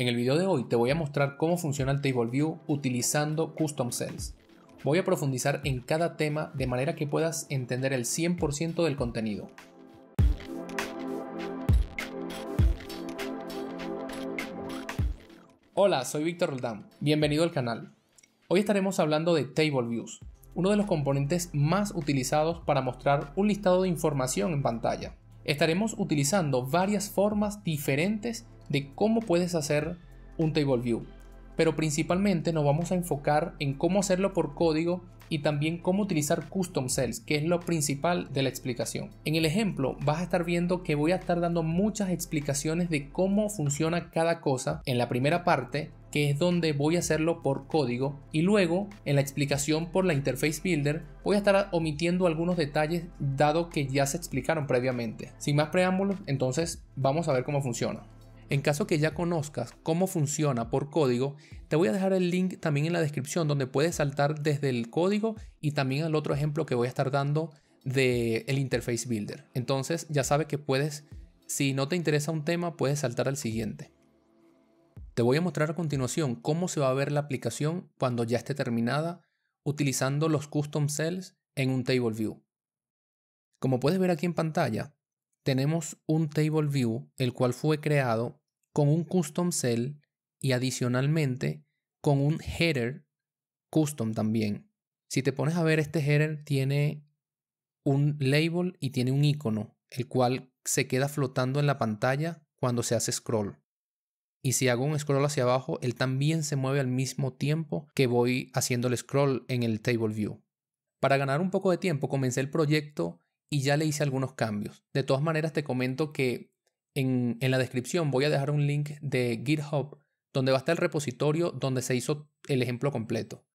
En el video de hoy te voy a mostrar cómo funciona el Table View utilizando Custom Cells. Voy a profundizar en cada tema de manera que puedas entender el 100% del contenido. Hola, soy Víctor Roldán. Bienvenido al canal. Hoy estaremos hablando de Table Views, uno de los componentes más utilizados para mostrar un listado de información en pantalla. Estaremos utilizando varias formas diferentes de cómo puedes hacer un Table View, pero principalmente nos vamos a enfocar en cómo hacerlo por código y también cómo utilizar Custom Cells, que es lo principal de la explicación. En el ejemplo vas a estar viendo que voy a estar dando muchas explicaciones de cómo funciona cada cosa en la primera parte, que es donde voy a hacerlo por código, y luego en la explicación por la Interface Builder voy a estar omitiendo algunos detalles dado que ya se explicaron previamente. Sin más preámbulos, entonces vamos a ver cómo funciona. En caso que ya conozcas cómo funciona por código, te voy a dejar el link también en la descripción donde puedes saltar desde el código y también al otro ejemplo que voy a estar dando del Interface Builder. Entonces ya sabes que puedes, si no te interesa un tema, puedes saltar al siguiente. Te voy a mostrar a continuación cómo se va a ver la aplicación cuando ya esté terminada utilizando los Custom Cells en un Table View. Como puedes ver aquí en pantalla, tenemos un Table View el cual fue creado con un Custom Cell y adicionalmente con un Header Custom también. Si te pones a ver, este Header tiene un label y tiene un icono, el cual se queda flotando en la pantalla cuando se hace scroll. Y si hago un scroll hacia abajo, él también se mueve al mismo tiempo que voy haciendo el scroll en el Table View. Para ganar un poco de tiempo, comencé el proyecto y ya le hice algunos cambios. De todas maneras, te comento que en la descripción voy a dejar un link de GitHub donde va a estar el repositorio donde se hizo el ejemplo completo.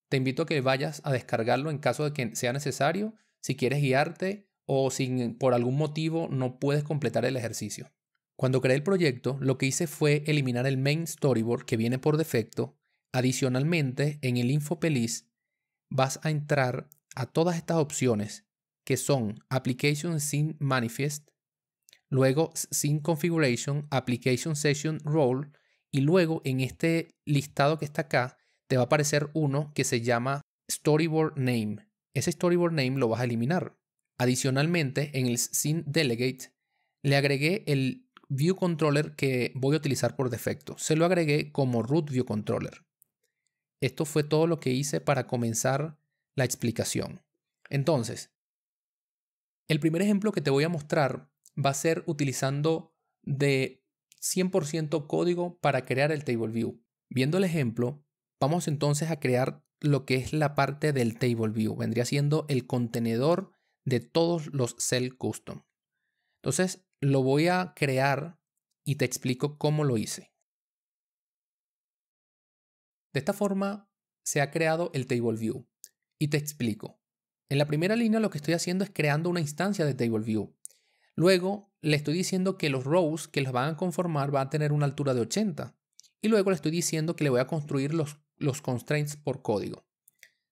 Te invito a que vayas a descargarlo en caso de que sea necesario, si quieres guiarte o si por algún motivo no puedes completar el ejercicio. Cuando creé el proyecto, lo que hice fue eliminar el main storyboard que viene por defecto. Adicionalmente, en el info list vas a entrar a todas estas opciones que son Application Scene Manifest, luego Scene Configuration, Application Session Role, y luego en este listado que está acá te va a aparecer uno que se llama Storyboard Name. Ese Storyboard Name lo vas a eliminar. Adicionalmente, en el Scene Delegate le agregué el View Controller que voy a utilizar por defecto. Se lo agregué como Root View Controller. Esto fue todo lo que hice para comenzar la explicación. Entonces, el primer ejemplo que te voy a mostrar va a ser utilizando de 100% código para crear el Table View. Viendo el ejemplo, vamos entonces a crear lo que es la parte del Table View. Vendría siendo el contenedor de todos los Cell Custom. Entonces, lo voy a crear y te explico cómo lo hice. De esta forma se ha creado el Table View y te explico. En la primera línea lo que estoy haciendo es creando una instancia de Table View. Luego le estoy diciendo que los rows que los van a conformar van a tener una altura de 80. Y luego le estoy diciendo que le voy a construir los constraints por código.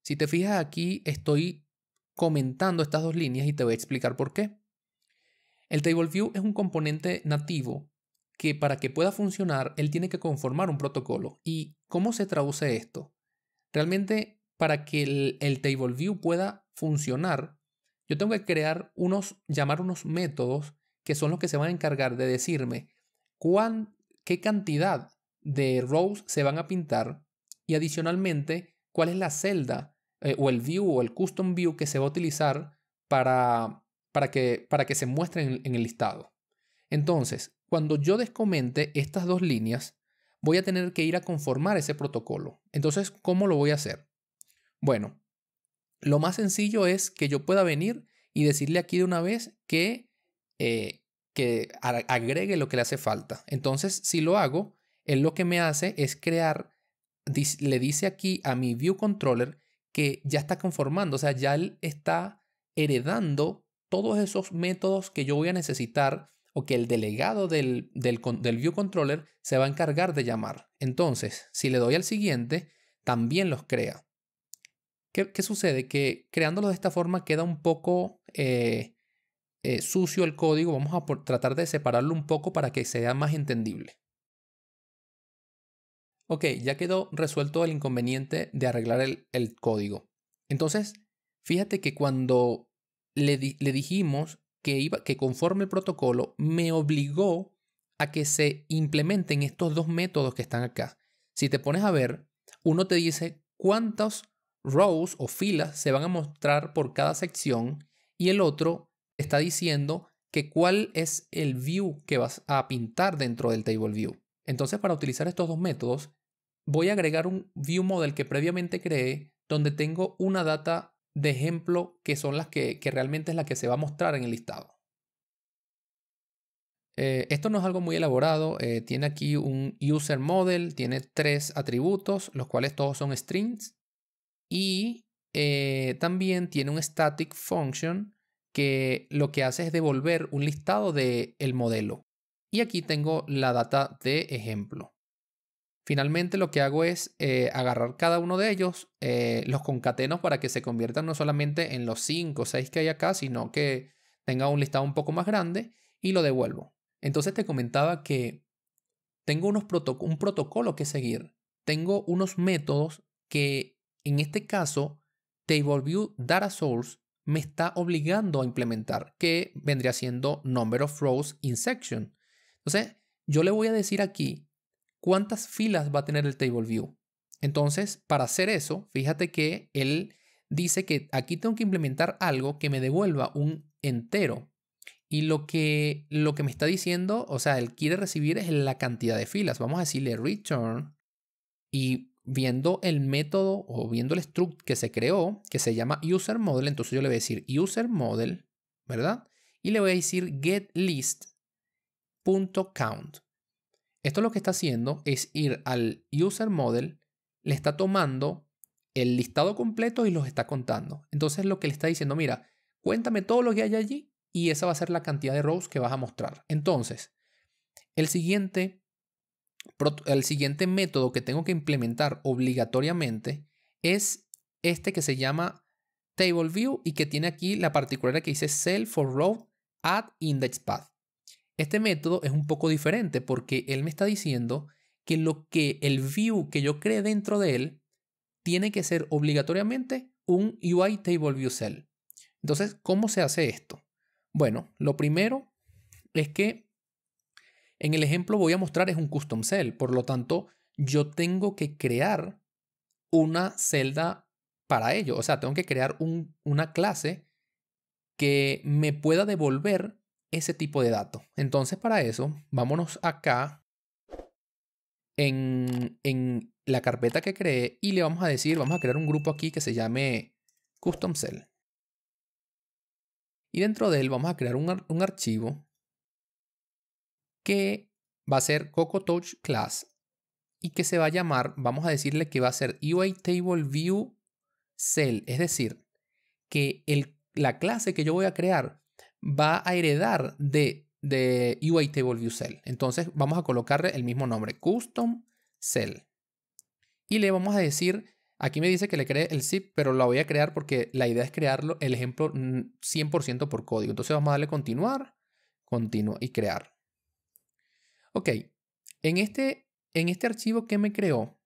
Si te fijas aquí estoy comentando estas dos líneas y te voy a explicar por qué. El Table View es un componente nativo que para que pueda funcionar él tiene que conformar un protocolo. ¿Y cómo se traduce esto? Realmente para que el Table View pueda funcionar, yo tengo que llamar unos métodos que son los que se van a encargar de decirme qué cantidad de rows se van a pintar y adicionalmente cuál es la celda o el view o el custom view que se va a utilizar para que se muestren en el listado. Entonces, cuando yo descomente estas dos líneas, voy a tener que ir a conformar ese protocolo. Entonces, ¿cómo lo voy a hacer? Bueno, lo más sencillo es que yo pueda venir y decirle aquí de una vez que agregue lo que le hace falta. Entonces, si lo hago, él lo que me hace es le dice aquí a mi View Controller que ya está conformando, o sea, ya él está heredando todos esos métodos que yo voy a necesitar o que el delegado del View Controller se va a encargar de llamar. Entonces, si le doy al siguiente, también los crea. ¿Qué sucede? Que creándolo de esta forma queda un poco sucio el código. Vamos a tratar de separarlo un poco para que sea más entendible. Ok, ya quedó resuelto el inconveniente de arreglar el código. Entonces, fíjate que cuando le dijimos que conforme el protocolo, me obligó a que se implementen estos dos métodos que están acá. Si te pones a ver, uno te dice cuántos rows o filas se van a mostrar por cada sección y el otro está diciendo que cuál es el view que vas a pintar dentro del table view. Entonces, para utilizar estos dos métodos, voy a agregar un view model que previamente creé donde tengo una data de ejemplo que son las que realmente es la que se va a mostrar en el listado. Esto no es algo muy elaborado. Tiene aquí un user model, tiene 3 atributos, los cuales todos son strings. Y también tiene un static function que lo que hace es devolver un listado del modelo. Y aquí tengo la data de ejemplo. Finalmente lo que hago es agarrar cada uno de ellos, los concateno para que se conviertan no solamente en los 5 o 6 que hay acá, sino que tenga un listado un poco más grande y lo devuelvo. Entonces te comentaba que tengo un protocolo que seguir. Tengo unos métodos que en este caso TableView Data Source me está obligando a implementar, que vendría siendo Number of Rows in Section. Entonces yo le voy a decir aquí cuántas filas va a tener el TableView. Entonces, para hacer eso, fíjate que él dice que aquí tengo que implementar algo que me devuelva un entero. Y lo que me está diciendo, o sea, él quiere recibir es la cantidad de filas. Vamos a decirle return y viendo el método o viendo el struct que se creó, que se llama user model, entonces yo le voy a decir user model, ¿verdad? Y le voy a decir getList.count. Esto lo que está haciendo es ir al user model, le está tomando el listado completo y los está contando. Entonces lo que le está diciendo, mira, cuéntame todo lo que hay allí y esa va a ser la cantidad de rows que vas a mostrar. Entonces, el siguiente método que tengo que implementar obligatoriamente es este que se llama TableView y que tiene aquí la particularidad que dice Cell for Row at Index Path. Este método es un poco diferente porque él me está diciendo que el view que yo cree dentro de él tiene que ser obligatoriamente un UI TableView Cell. Entonces, ¿cómo se hace esto? Bueno, lo primero es que en el ejemplo voy a mostrar es un custom cell. Por lo tanto, yo tengo que crear una celda para ello. O sea, tengo que crear una clase que me pueda devolver ese tipo de datos. Entonces, para eso, vámonos acá en la carpeta que creé y le vamos a decir, vamos a crear un grupo aquí que se llame Custom Cell. Y dentro de él vamos a crear un archivo que va a ser CocoTouch Class y que se va a llamar, vamos a decirle que va a ser UI Table View Cell. Es decir, que la clase que yo voy a crear va a heredar de UI Table View Cell. Entonces vamos a colocarle el mismo nombre, Custom Cell. Y le vamos a decir, aquí me dice que le cree el zip, pero la voy a crear porque la idea es crearlo, el ejemplo 100% por código. Entonces vamos a darle continuar, continúa y crear. Ok, en este archivo que me creó,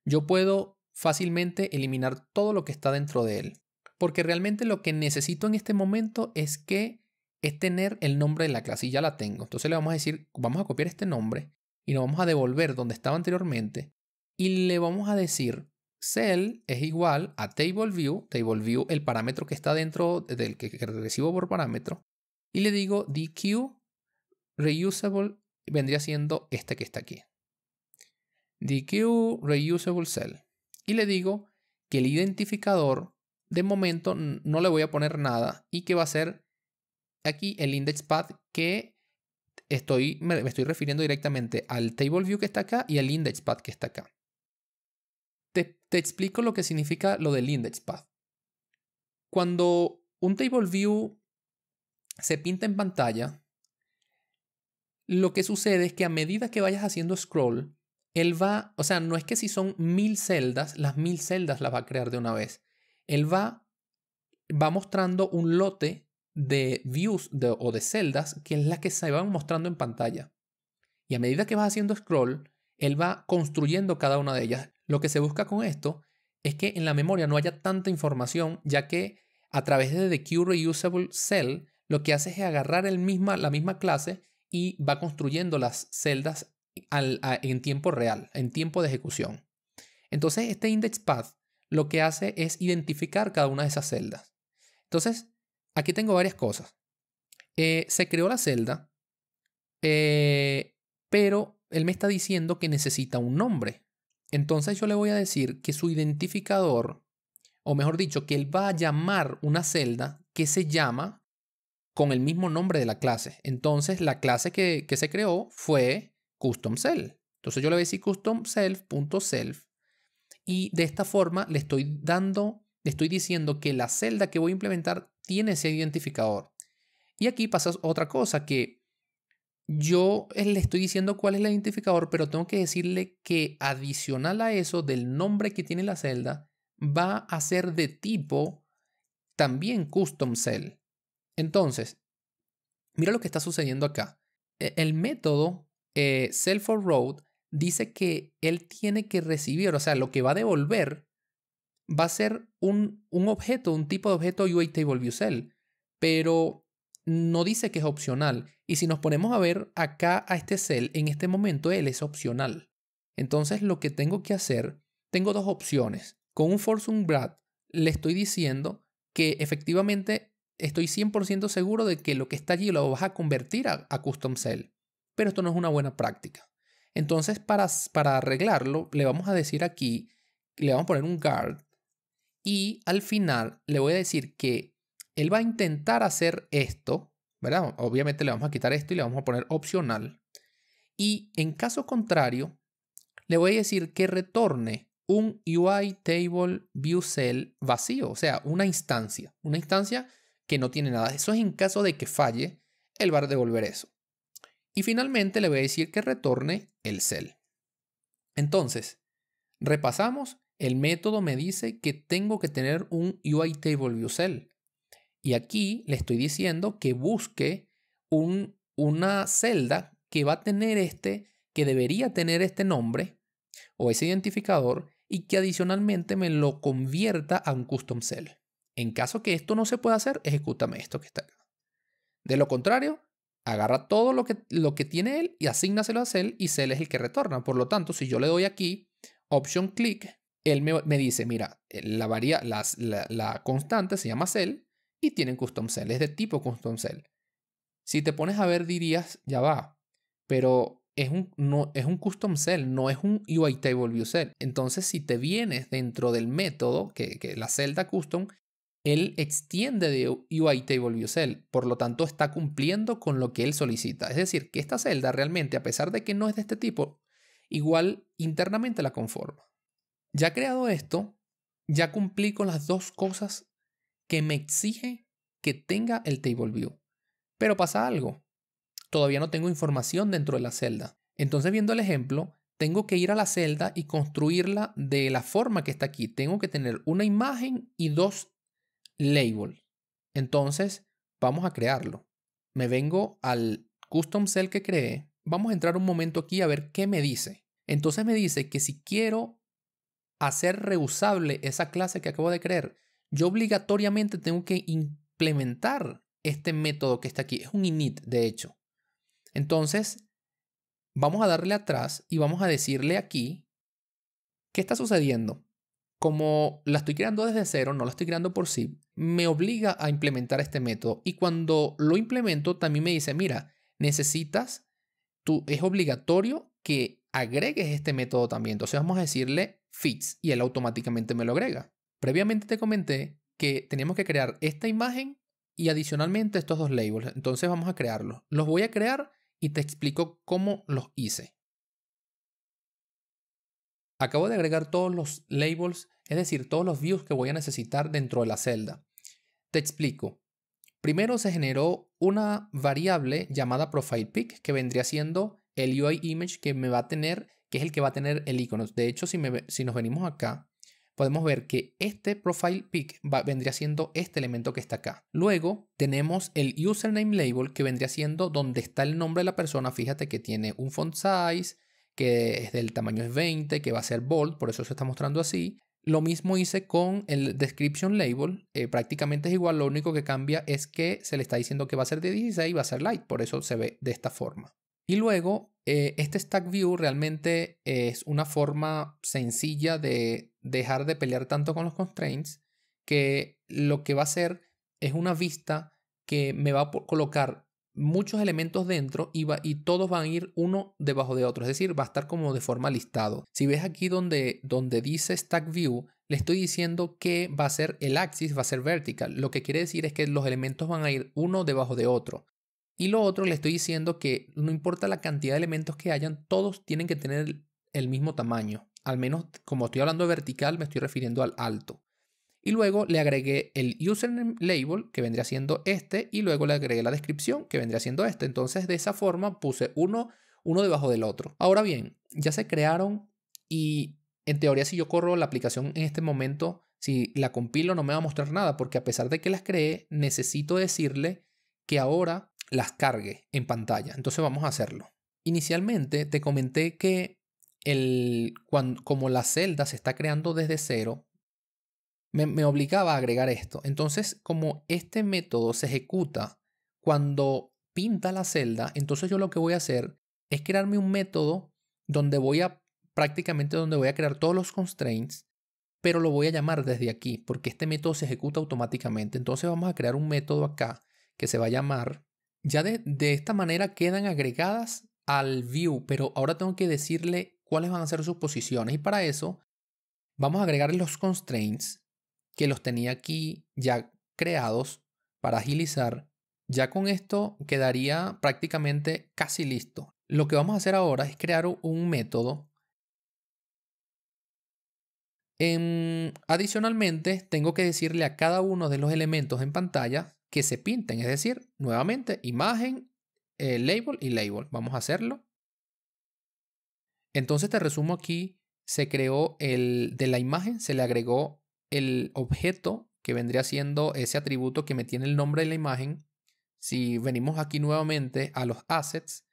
yo puedo fácilmente eliminar todo lo que está dentro de él. Porque realmente lo que necesito en este momento es tener el nombre de la clase y ya la tengo. Entonces le vamos a decir, vamos a copiar este nombre y lo vamos a devolver donde estaba anteriormente y le vamos a decir cell es igual a TableView, el parámetro que está dentro del que recibo por parámetro, y le digo DQ reusable vendría siendo este que está aquí. DQ reusable cell. Y le digo que el identificador de momento no le voy a poner nada y que va a ser aquí el index path que me estoy refiriendo directamente al table view que está acá y al index path que está acá. Te explico lo que significa lo del index path. Cuando un table view se pinta en pantalla, lo que sucede es que a medida que vayas haciendo scroll, él va, o sea, no es que si son 1000 celdas, las 1000 celdas las va a crear de una vez. Él va mostrando un lote de views o de celdas que es la que se van mostrando en pantalla. Y a medida que vas haciendo scroll, él va construyendo cada una de ellas. Lo que se busca con esto es que en la memoria no haya tanta información, ya que a través de the QReusable Cell lo que hace es agarrar la misma clase y va construyendo las celdas en tiempo real, en tiempo de ejecución. Entonces este index path lo que hace es identificar cada una de esas celdas. Entonces aquí tengo varias cosas. Se creó la celda, pero él me está diciendo que necesita un nombre. Entonces yo le voy a decir que su identificador, o mejor dicho, que él va a llamar una celda que se llama con el mismo nombre de la clase. Entonces la clase que se creó fue custom_cell. Entonces yo le voy a decir custom_self.self y de esta forma le estoy diciendo que la celda que voy a implementar tiene ese identificador. Y aquí pasa otra cosa, que yo le estoy diciendo cuál es el identificador, pero tengo que decirle que adicional a eso del nombre que tiene la celda, va a ser de tipo también custom_cell. Entonces, mira lo que está sucediendo acá. El método self_for_road dice que él tiene que recibir, o sea, lo que va a devolver va a ser un objeto, un tipo de objeto UITableViewCell, pero no dice que es opcional. Y si nos ponemos a ver acá a este cell, en este momento él es opcional. Entonces lo que tengo que hacer, tengo dos opciones. Con un force_unBrad le estoy diciendo que efectivamente estoy 100% seguro de que lo que está allí lo vas a convertir a custom_cell. Pero esto no es una buena práctica. Entonces para arreglarlo le vamos a decir aquí, le vamos a poner un guard y al final le voy a decir que él va a intentar hacer esto, ¿verdad? Obviamente le vamos a quitar esto y le vamos a poner opcional. Y en caso contrario, le voy a decir que retorne un UITableViewCell vacío, o sea, una instancia que no tiene nada. Eso es en caso de que falle, él va a devolver eso. Y finalmente le voy a decir que retorne el cell. Entonces, repasamos. El método me dice que tengo que tener un UITableViewCell. Y aquí le estoy diciendo que busque una celda que va a tener que debería tener este nombre o ese identificador y que adicionalmente me lo convierta a un custom_cell. En caso que esto no se pueda hacer, ejecútame esto que está acá. De lo contrario, agarra todo lo que tiene él y asígnaselo a cell y cell es el que retorna. Por lo tanto, si yo le doy aquí option click, él me dice, mira, la constante se llama cell y tiene custom_cell, es de tipo custom_cell. Si te pones a ver dirías, ya va, pero es un custom_cell, no es un UITableViewCell. Entonces si te vienes dentro del método, que la celda custom, él extiende de UITableViewCell, por lo tanto está cumpliendo con lo que él solicita. Es decir, que esta celda realmente, a pesar de que no es de este tipo, igual internamente la conforma. Ya creado esto, ya cumplí con las dos cosas que me exige que tenga el TableView. Pero pasa algo. Todavía no tengo información dentro de la celda. Entonces, viendo el ejemplo, tengo que ir a la celda y construirla de la forma que está aquí. Tengo que tener una imagen y dos labels. Entonces, vamos a crearlo. Me vengo al custom cell que creé. Vamos a entrar un momento aquí a ver qué me dice. Entonces me dice que si quiero hacer reusable esa clase que acabo de crear, yo obligatoriamente tengo que implementar este método que está aquí. Es un init, de hecho. Entonces, vamos a darle atrás y vamos a decirle aquí qué está sucediendo. Como la estoy creando desde cero, no la estoy creando por sí, me obliga a implementar este método. Y cuando lo implemento, también me dice, mira, es obligatorio que agregues este método también. Entonces vamos a decirle fits y él automáticamente me lo agrega. Previamente te comenté que teníamos que crear esta imagen y adicionalmente estos dos labels. Entonces vamos a crearlos. Los voy a crear y te explico cómo los hice. Acabo de agregar todos los labels, es decir, todos los views que voy a necesitar dentro de la celda. Te explico. Primero se generó una variable llamada profilePic que vendría siendo el UI image que me va a tener, que es el que va a tener el icono. De hecho, si nos venimos acá, podemos ver que este profilePic vendría siendo este elemento que está acá. Luego tenemos el username label que vendría siendo donde está el nombre de la persona. Fíjate que tiene un font size, que es del tamaño es 20, que va a ser bold, por eso se está mostrando así. Lo mismo hice con el description label, prácticamente es igual, lo único que cambia es que se le está diciendo que va a ser de 16 y va a ser light, por eso se ve de esta forma. Y luego, este Stack View realmente es una forma sencilla de dejar de pelear tanto con los constraints, que lo que va a hacer es una vista que me va a colocar muchos elementos dentro y todos van a ir uno debajo de otro, es decir, va a estar como de forma listado. Si ves aquí donde dice Stack View, le estoy diciendo que va a ser el axis, va a ser vertical. Lo que quiere decir es que los elementos van a ir uno debajo de otro. Y lo otro, le estoy diciendo que no importa la cantidad de elementos que hayan, todos tienen que tener el mismo tamaño. Al menos, como estoy hablando de vertical, me estoy refiriendo al alto. Y luego le agregué el username label, que vendría siendo este, y luego le agregué la descripción, que vendría siendo este. Entonces, de esa forma puse uno debajo del otro. Ahora bien, ya se crearon y en teoría si yo corro la aplicación en este momento, si la compilo no me va a mostrar nada, porque a pesar de que las creé, necesito decirle que ahora las cargue en pantalla. Entonces vamos a hacerlo. Inicialmente te comenté que como la celda se está creando desde cero, me obligaba a agregar esto. Entonces, como este método se ejecuta cuando pinta la celda, entonces yo lo que voy a hacer es crearme un método donde voy a crear todos los constraints, pero lo voy a llamar desde aquí, porque este método se ejecuta automáticamente. Entonces vamos a crear un método acá que se va a llamar. Ya de esta manera quedan agregadas al view, pero ahora tengo que decirle cuáles van a ser sus posiciones. Y para eso vamos a agregar los constraints que los tenía aquí ya creados para agilizar. Ya con esto quedaría prácticamente casi listo. Lo que vamos a hacer ahora es crear un método. Adicionalmente, tengo que decirle a cada uno de los elementos en pantalla que se pinten, es decir, nuevamente imagen, label y label. Vamos a hacerlo. Entonces te resumo aquí, se creó de la imagen, se le agregó el objeto que vendría siendo ese atributo que me tiene el nombre de la imagen. Si venimos aquí nuevamente a los assets,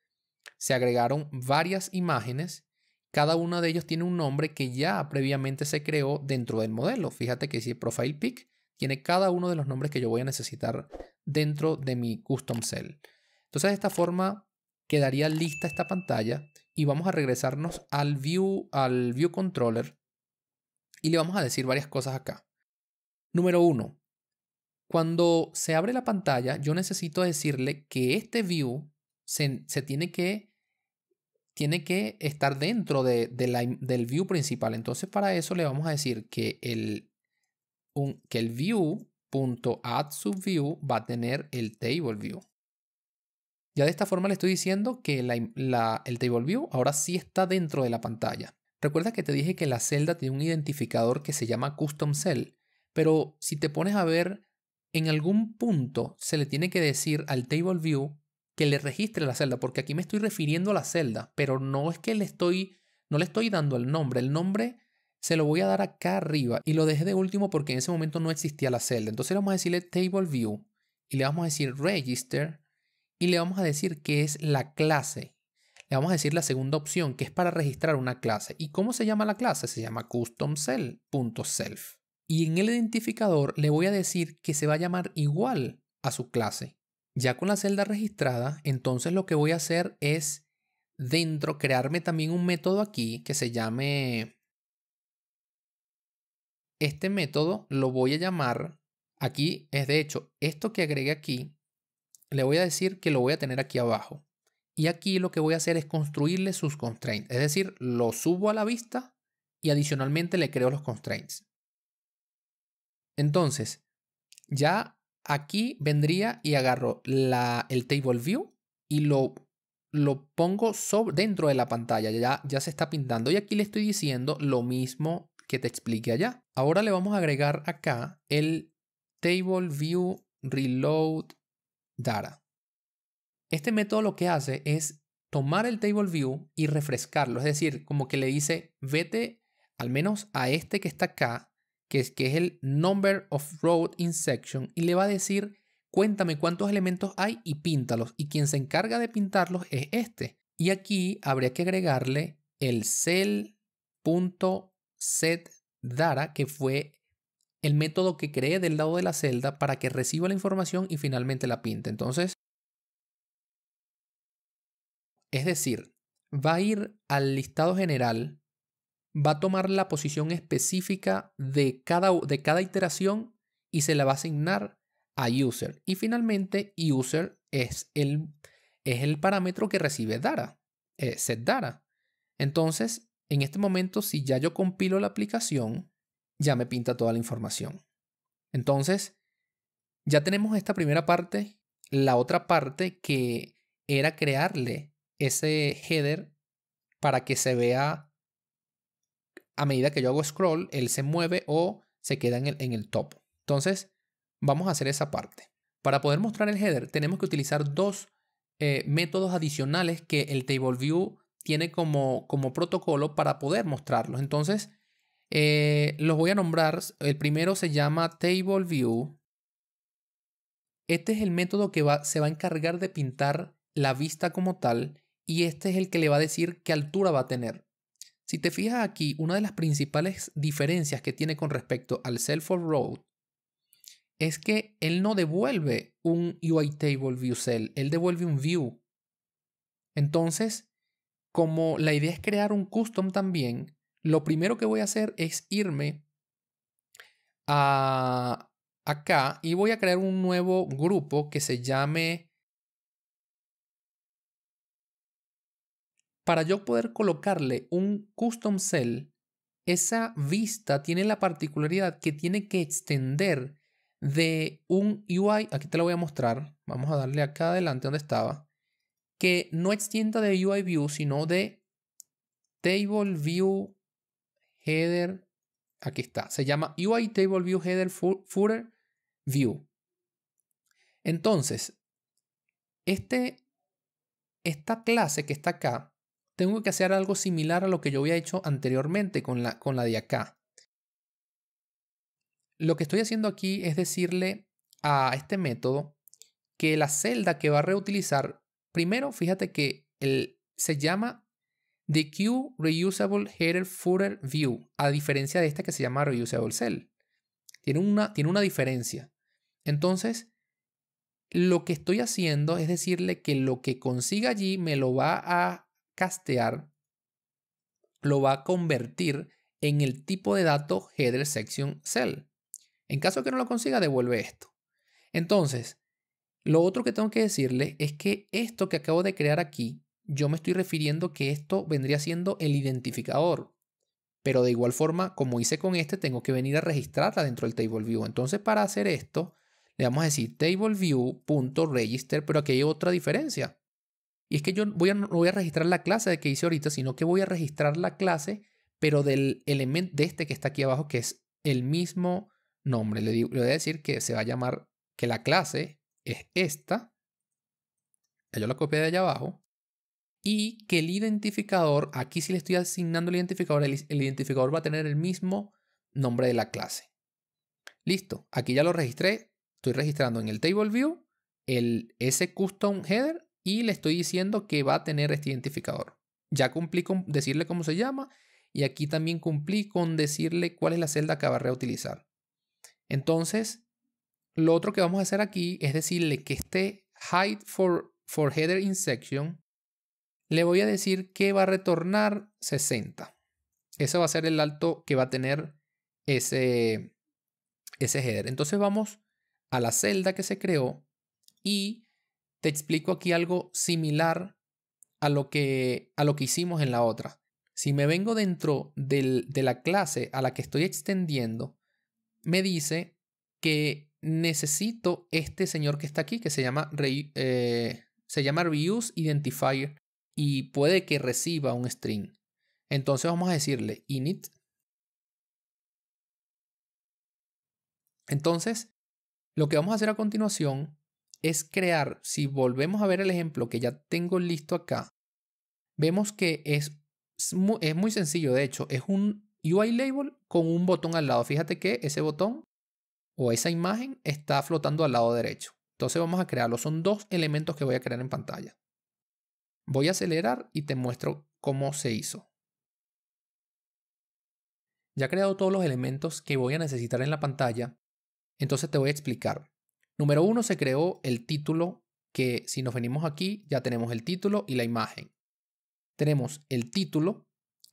se agregaron varias imágenes. Cada uno de ellos tiene un nombre que ya previamente se creó dentro del modelo. Fíjate que si Profile Pic tiene cada uno de los nombres que yo voy a necesitar dentro de mi Custom Cell. Entonces de esta forma quedaría lista esta pantalla y vamos a regresarnos al View Controller y le vamos a decir varias cosas acá. Número 1. Cuando se abre la pantalla, yo necesito decirle que este view tiene que estar dentro del view principal. Entonces, para eso le vamos a decir que el view.addSubView va a tener el table view. Ya de esta forma le estoy diciendo que el table view ahora sí está dentro de la pantalla. Recuerda que te dije que la celda tiene un identificador que se llama Custom Cell, pero si te pones a ver, en algún punto se le tiene que decir al table view que le registre la celda, porque aquí me estoy refiriendo a la celda, pero no es que no le estoy dando el nombre. El nombre se lo voy a dar acá arriba y lo dejé de último porque en ese momento no existía la celda. Entonces le vamos a decirle table view y le vamos a decir register y le vamos a decir que es la clase. Le vamos a decir la segunda opción, que es para registrar una clase. ¿Y cómo se llama la clase? Se llama customCell.self. Y en el identificador le voy a decir que se va a llamar igual a su clase. Ya con la celda registrada, entonces lo que voy a hacer es crearme también un método aquí que se llame... Este método lo voy a llamar, aquí es de hecho, esto que agregué aquí, le voy a decir que lo voy a tener aquí abajo. Y aquí lo que voy a hacer es construirle sus constraints. Es decir, lo subo a la vista y adicionalmente le creo los constraints. Entonces, ya aquí vendría y agarro el table view y lo pongo dentro de la pantalla. Ya se está pintando. Y aquí le estoy diciendo lo mismo que te expliqué allá. Ahora le vamos a agregar acá el table view reload data. Este método lo que hace es tomar el table view y refrescarlo. Es decir, como que le dice, vete al menos a este que está acá, que es el number of row in section, y le va a decir, cuéntame cuántos elementos hay y píntalos. Y quien se encarga de pintarlos es este. Y aquí habría que agregarle el cell.setData, que fue el método que creé del lado de la celda para que reciba la información y finalmente la pinte. Entonces, es decir, va a ir al listado general, va a tomar la posición específica de cada iteración y se la va a asignar a user. Y finalmente, user es el parámetro que recibe data, setData. Entonces, en este momento, si ya yo compilo la aplicación, ya me pinta toda la información. Entonces, ya tenemos esta primera parte. La otra parte que era crearle ese header para que se vea a medida que yo hago scroll, él se mueve o se queda en el top. Entonces, vamos a hacer esa parte. Para poder mostrar el header, tenemos que utilizar dos métodos adicionales que el TableView tiene como protocolo para poder mostrarlos. Entonces, los voy a nombrar. El primero se llama TableView. Este es el método que se va a encargar de pintar la vista como tal y este es el que le va a decir qué altura va a tener. Si te fijas aquí, una de las principales diferencias que tiene con respecto al Cell4Road es que él no devuelve un UI TableView Cell, él devuelve un view. Entonces, como la idea es crear un custom también, lo primero que voy a hacer es irme a acá y voy a crear un nuevo grupo que se llame, para yo poder colocarle un custom cell. Esa vista tiene la particularidad que tiene que extender de un UI, aquí te lo voy a mostrar, vamos a darle acá adelante donde estaba, que no extienda de UI view, sino de table view header, aquí está, se llama UI table view header footer view. Entonces, esta clase que está acá, tengo que hacer algo similar a lo que yo había hecho anteriormente con la de acá. Lo que estoy haciendo aquí es decirle a este método que la celda que va a reutilizar, primero fíjate que se llama The Queue Reusable Header Footer View, a diferencia de esta que se llama Reusable Cell. Tiene una diferencia. Entonces, lo que estoy haciendo es decirle que lo que consiga allí me lo va a castear, lo va a convertir en el tipo de dato Header Section Cell. En caso que no lo consiga, devuelve esto. Entonces, lo otro que tengo que decirle es que esto que acabo de crear aquí, yo me estoy refiriendo que esto vendría siendo el identificador. Pero de igual forma, como hice con este, tengo que venir a registrarla dentro del TableView. Entonces, para hacer esto, le vamos a decir tableview.register, pero aquí hay otra diferencia. Y es que yo no voy a registrar la clase de que hice ahorita, sino que voy a registrar la clase, pero del elemento de este que está aquí abajo, que es el mismo nombre. Le voy a decir que se va a llamar, que la clase es esta. Yo la copié de allá abajo. Y que el identificador, aquí sí le estoy asignando el identificador, el identificador va a tener el mismo nombre de la clase. Listo, aquí ya lo registré. Estoy registrando en el TableView ese custom header y le estoy diciendo que va a tener este identificador. Ya cumplí con decirle cómo se llama y aquí también cumplí con decirle cuál es la celda que va a reutilizar. Entonces, lo otro que vamos a hacer aquí es decirle que este height for header in section, le voy a decir que va a retornar 60. Ese va a ser el alto que va a tener ese header. Entonces vamos a la celda que se creó y te explico aquí algo similar a lo que hicimos en la otra. Si me vengo dentro de la clase a la que estoy extendiendo, me dice que necesito este señor que está aquí, que se llama Reuse Identifier y puede que reciba un string. Entonces vamos a decirle init. Entonces, lo que vamos a hacer a continuación es crear, si volvemos a ver el ejemplo que ya tengo listo acá, vemos que es muy sencillo. De hecho, es un UI label con un botón al lado. Fíjate que ese botón o esa imagen está flotando al lado derecho. Entonces vamos a crearlo. Son dos elementos que voy a crear en pantalla. Voy a acelerar y te muestro cómo se hizo. Ya he creado todos los elementos que voy a necesitar en la pantalla, entonces te voy a explicar. Número 1, se creó el título, que si nos venimos aquí ya tenemos el título y la imagen. Tenemos el título,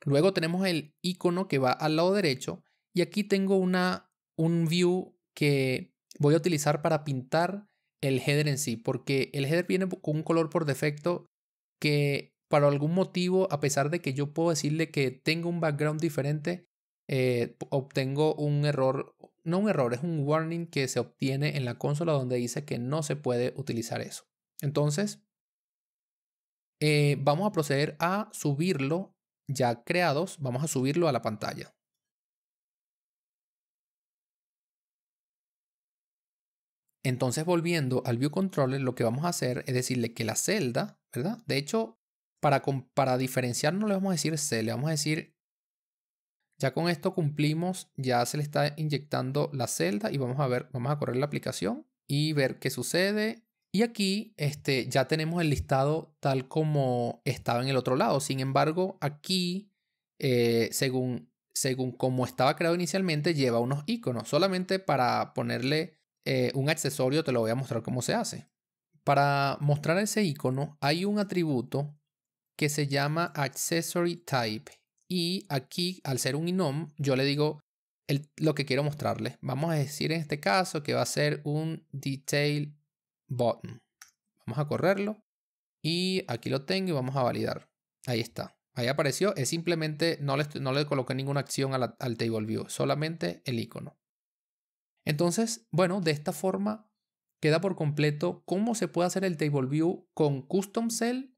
luego tenemos el icono que va al lado derecho y aquí tengo un view que voy a utilizar para pintar el header en sí, porque el header viene con un color por defecto que por algún motivo, a pesar de que yo puedo decirle que tengo un background diferente, obtengo un error, no un error, es un warning que se obtiene en la consola donde dice que no se puede utilizar eso. Entonces, vamos a proceder a subirlo ya creados, vamos a subirlo a la pantalla. Entonces, volviendo al View Controller, lo que vamos a hacer es decirle que la celda, ¿verdad? De hecho, para diferenciarnos le vamos a decir C, le vamos a decir, ya con esto cumplimos, ya se le está inyectando la celda y vamos a ver, vamos a correr la aplicación y ver qué sucede. Y aquí ya tenemos el listado tal como estaba en el otro lado. Sin embargo, aquí, según como estaba creado inicialmente, lleva unos iconos. Solamente para ponerle un accesorio te lo voy a mostrar cómo se hace. Para mostrar ese icono hay un atributo que se llama Accessory Type. Y aquí, al ser un enum, yo le digo lo que quiero mostrarle. Vamos a decir en este caso que va a ser un Detail Button. Vamos a correrlo. Y aquí lo tengo y vamos a validar. Ahí está. Ahí apareció. Es simplemente, no le coloqué ninguna acción al Table View. Solamente el icono. Entonces, bueno, de esta forma queda por completo cómo se puede hacer el Table View con Custom Cell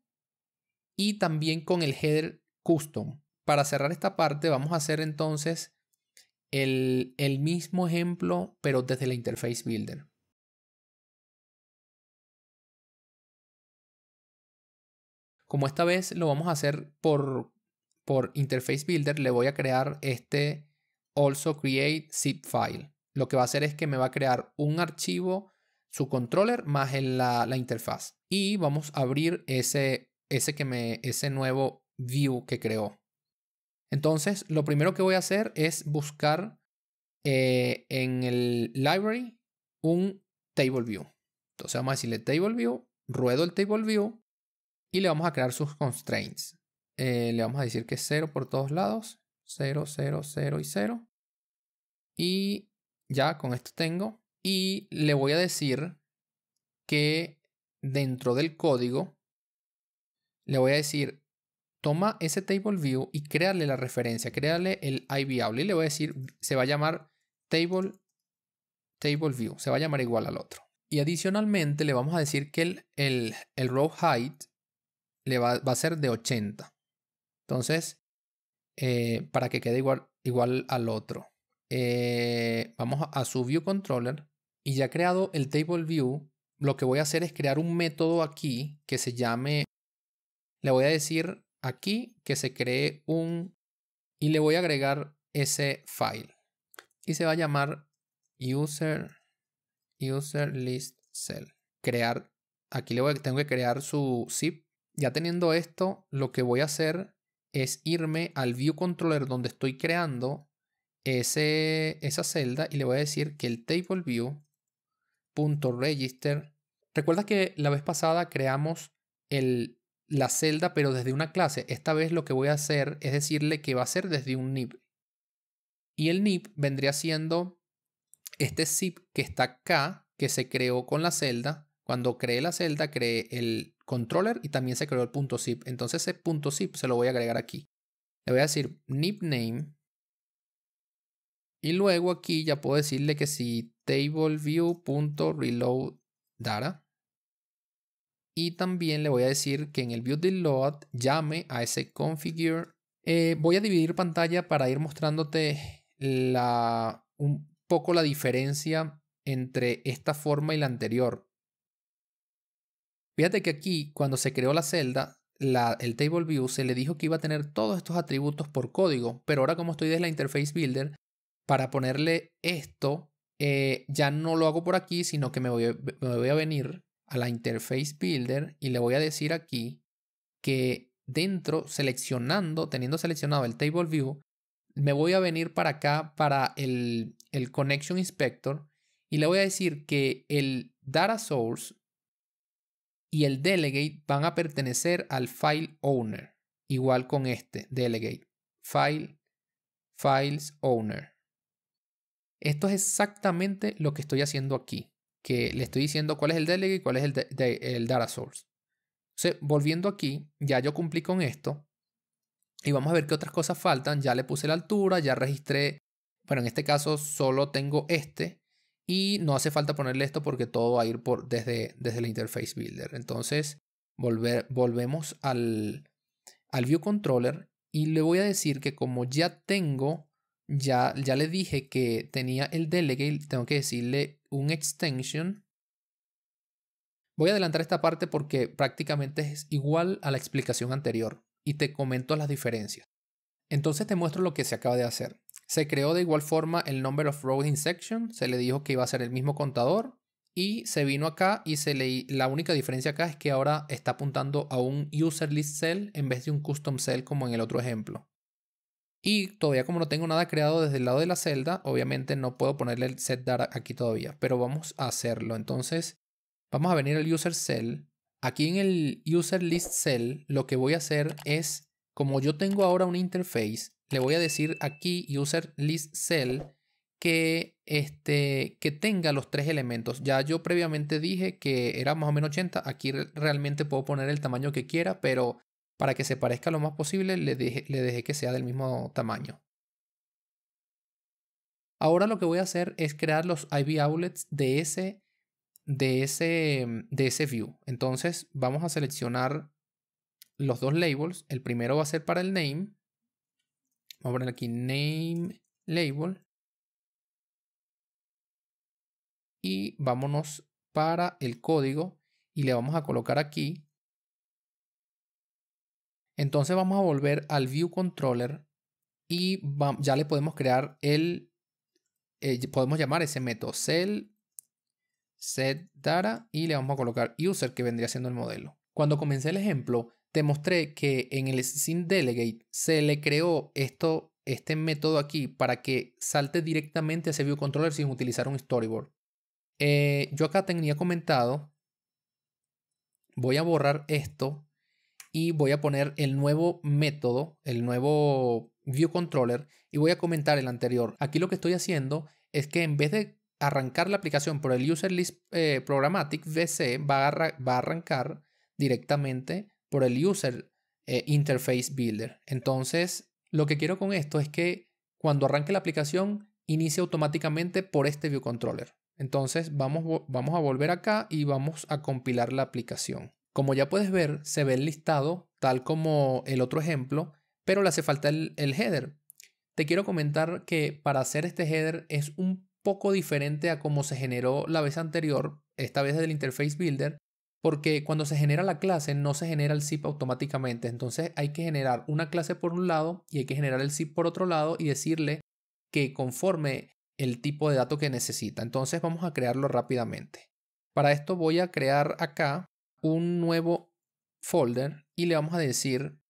y también con el header Custom. Para cerrar esta parte vamos a hacer entonces el mismo ejemplo pero desde la Interface Builder. Como esta vez lo vamos a hacer por Interface Builder, le voy a crear este also create zip file. Lo que va a hacer es que me va a crear un archivo, su controller más la interfaz. Y vamos a abrir ese nuevo view que creó. Entonces, lo primero que voy a hacer es buscar en el library un table view. Entonces vamos a decirle table view, ruedo el table view y le vamos a crear sus constraints. Le vamos a decir que es 0 por todos lados. 0, 0, 0 y 0. Y ya con esto tengo. Y le voy a decir que dentro del código le voy a decir toma ese table view y créale la referencia, créale el IVable y le voy a decir, se va a llamar table view, se va a llamar igual al otro. Y adicionalmente le vamos a decir que el row height va a ser de 80. Entonces, para que quede igual al otro. Vamos a su view controller y ya creado el table view, lo que voy a hacer es crear un método aquí que se llame, le voy a decir aquí que se cree y le voy a agregar ese file y se va a llamar user list cell. Crear, aquí tengo que crear su zip. Ya teniendo esto, lo que voy a hacer es irme al view controller donde estoy creando esa celda y le voy a decir que el table view.register. Recuerda que la vez pasada creamos la celda pero desde una clase. Esta vez lo que voy a hacer es decirle que va a ser desde un nib. Y el nib vendría siendo este zip que está acá, que se creó con la celda. Cuando creé la celda, creé el controller y también se creó el .zip. Entonces ese .zip se lo voy a agregar aquí. Le voy a decir nib name. Y luego aquí ya puedo decirle que si tableview.reload data. Y también le voy a decir que en el viewDidLoad llame a ese configure. Voy a dividir pantalla para ir mostrándote un poco la diferencia entre esta forma y la anterior. Fíjate que aquí, cuando se creó la celda, el Table View se le dijo que iba a tener todos estos atributos por código, pero ahora como estoy desde la Interface Builder, para ponerle esto, ya no lo hago por aquí, sino que me voy a venir a la Interface Builder y le voy a decir aquí que dentro, teniendo seleccionado el Table View, me voy a venir para acá para el Connection Inspector y le voy a decir que el Data Source y el Delegate van a pertenecer al File Owner. Igual con este, Delegate. Files Owner. Esto es exactamente lo que estoy haciendo aquí. Que le estoy diciendo cuál es el Delegate y cuál es el Data Source. Entonces, volviendo aquí, ya yo cumplí con esto. Y vamos a ver qué otras cosas faltan. Ya le puse la altura, ya registré. Bueno, en este caso solo tengo este. Y no hace falta ponerle esto porque todo va a ir desde el Interface Builder. Entonces, volvemos al View Controller. Y le voy a decir que como ya tengo, ya le dije que tenía el Delegate, tengo que decirle un extension. Voy a adelantar esta parte porque prácticamente es igual a la explicación anterior y te comento las diferencias. Entonces te muestro lo que se acaba de hacer. Se creó de igual forma el number of rows in section, se le dijo que iba a ser el mismo contador y se vino acá y la única diferencia acá es que ahora está apuntando a un user list cell en vez de un custom cell como en el otro ejemplo. Y todavía como no tengo nada creado desde el lado de la celda, obviamente no puedo ponerle el set data aquí todavía, pero vamos a hacerlo. Entonces vamos a venir al user cell. Aquí en el user list cell lo que voy a hacer es, como yo tengo ahora un interface, le voy a decir aquí user list cell que tenga los tres elementos. Ya yo previamente dije que era más o menos 80. Aquí realmente puedo poner el tamaño que quiera, pero para que se parezca lo más posible le dejé que sea del mismo tamaño. Ahora lo que voy a hacer es crear los IV outlets de ese view. Entonces vamos a seleccionar los dos labels. El primero va a ser para el name. Vamos a poner aquí name label. Y vámonos para el código y le vamos a colocar aquí. Entonces vamos a volver al view controller y ya le podemos crear podemos llamar ese método cell set data y le vamos a colocar user, que vendría siendo el modelo. Cuando comencé el ejemplo te mostré que en el scene delegate se le creó este método aquí para que salte directamente a ese view controller sin utilizar un storyboard. Yo acá tenía comentado, voy a borrar esto y voy a poner el nuevo método, el nuevo view controller, y voy a comentar el anterior. Aquí lo que estoy haciendo es que en vez de arrancar la aplicación por el user list programmatic VC, va a arrancar directamente por el user interface builder. Entonces lo que quiero con esto es que cuando arranque la aplicación inicie automáticamente por este view controller. Entonces vamos a volver acá y vamos a compilar la aplicación. Como ya puedes ver, se ve el listado tal como el otro ejemplo, pero le hace falta el header. Te quiero comentar que para hacer este header es un poco diferente a cómo se generó la vez anterior, esta vez del Interface Builder, porque cuando se genera la clase no se genera el zip automáticamente. Entonces hay que generar una clase por un lado y hay que generar el zip por otro lado y decirle que conforme el tipo de dato que necesita. Entonces vamos a crearlo rápidamente. Para esto voy a crear acá un nuevo folder y le vamos a decir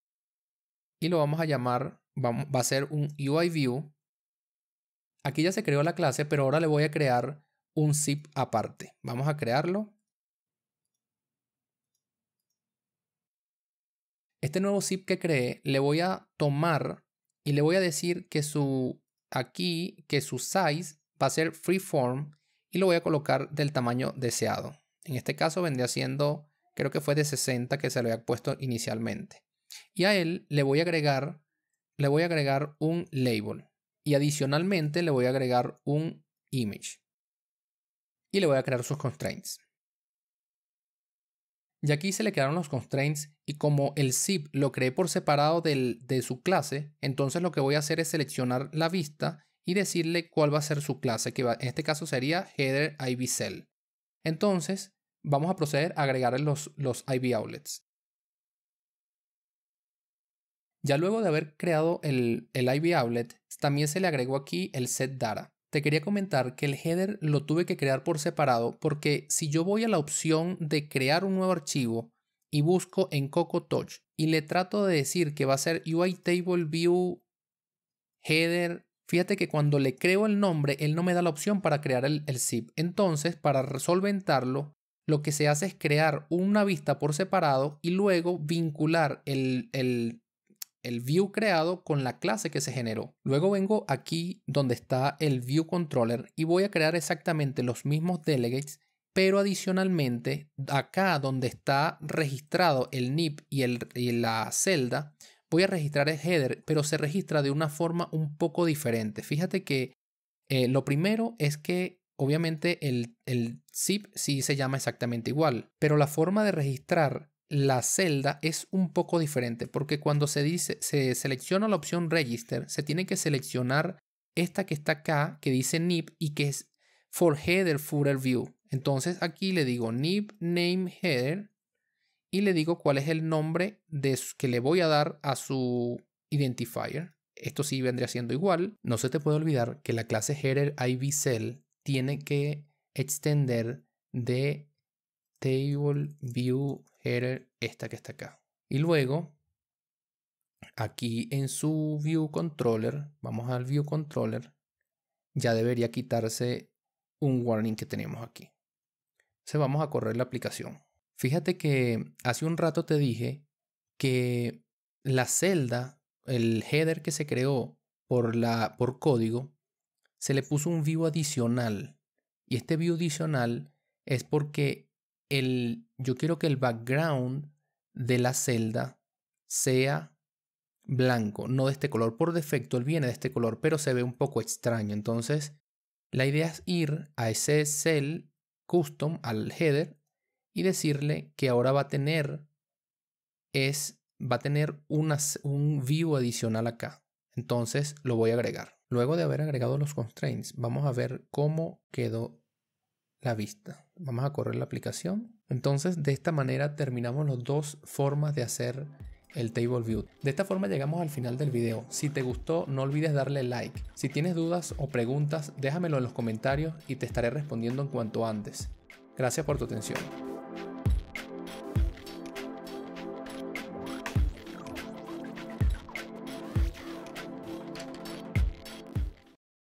y lo vamos a llamar, va a ser un UI view. Aquí ya se creó la clase, pero ahora le voy a crear un zip aparte. Vamos a crearlo. Este nuevo zip que creé le voy a tomar y le voy a decir que su size va a ser freeform y lo voy a colocar del tamaño deseado. En este caso vendría siendo, creo que fue de 60 que se lo había puesto inicialmente. Y a él le voy a agregar un label y adicionalmente le voy a agregar un image y le voy a crear sus constraints. Y aquí se le crearon los constraints y como el zip lo creé por separado de su clase, entonces lo que voy a hacer es seleccionar la vista y decirle cuál va a ser su clase, que en este caso sería header IV cell. Entonces vamos a proceder a agregar los IV outlets. Ya luego de haber creado el IV outlet, también se le agregó aquí el set data. Te quería comentar que el header lo tuve que crear por separado porque si yo voy a la opción de crear un nuevo archivo y busco en Cocoa Touch y le trato de decir que va a ser UI Table View header. Fíjate que cuando le creo el nombre, él no me da la opción para crear el zip. Entonces, para solventarlo, lo que se hace es crear una vista por separado y luego vincular el view creado con la clase que se generó. Luego vengo aquí donde está el view controller y voy a crear exactamente los mismos delegates, pero adicionalmente acá donde está registrado el nib y la celda, voy a registrar el header, pero se registra de una forma un poco diferente. Fíjate que lo primero es que obviamente el zip sí se llama exactamente igual, pero la forma de registrar la celda es un poco diferente, porque cuando se selecciona la opción register, se tiene que seleccionar esta que está acá, que dice nib y que es for header footer view. Entonces aquí le digo nib name header y le digo cuál es el nombre que le voy a dar a su identifier. Esto sí vendría siendo igual. No se te puede olvidar que la clase header IVCell tiene que extender de table view header esta que está acá. Y luego aquí en su view controller, vamos al view controller, ya debería quitarse un warning que tenemos aquí. Entonces vamos a correr la aplicación. Fíjate que hace un rato te dije que la celda, el header que se creó por código, se le puso un view adicional. Y este view adicional es porque yo quiero que el background de la celda sea blanco, no de este color. Por defecto él viene de este color, pero se ve un poco extraño. Entonces la idea es ir a ese cell custom, al header, y decirle que ahora va a tener un view adicional acá. Entonces lo voy a agregar. Luego de haber agregado los constraints, vamos a ver cómo quedó la vista. Vamos a correr la aplicación. Entonces de esta manera terminamos las dos formas de hacer el table view. De esta forma llegamos al final del video. Si te gustó, no olvides darle like. Si tienes dudas o preguntas, déjamelo en los comentarios y te estaré respondiendo en cuanto antes. Gracias por tu atención.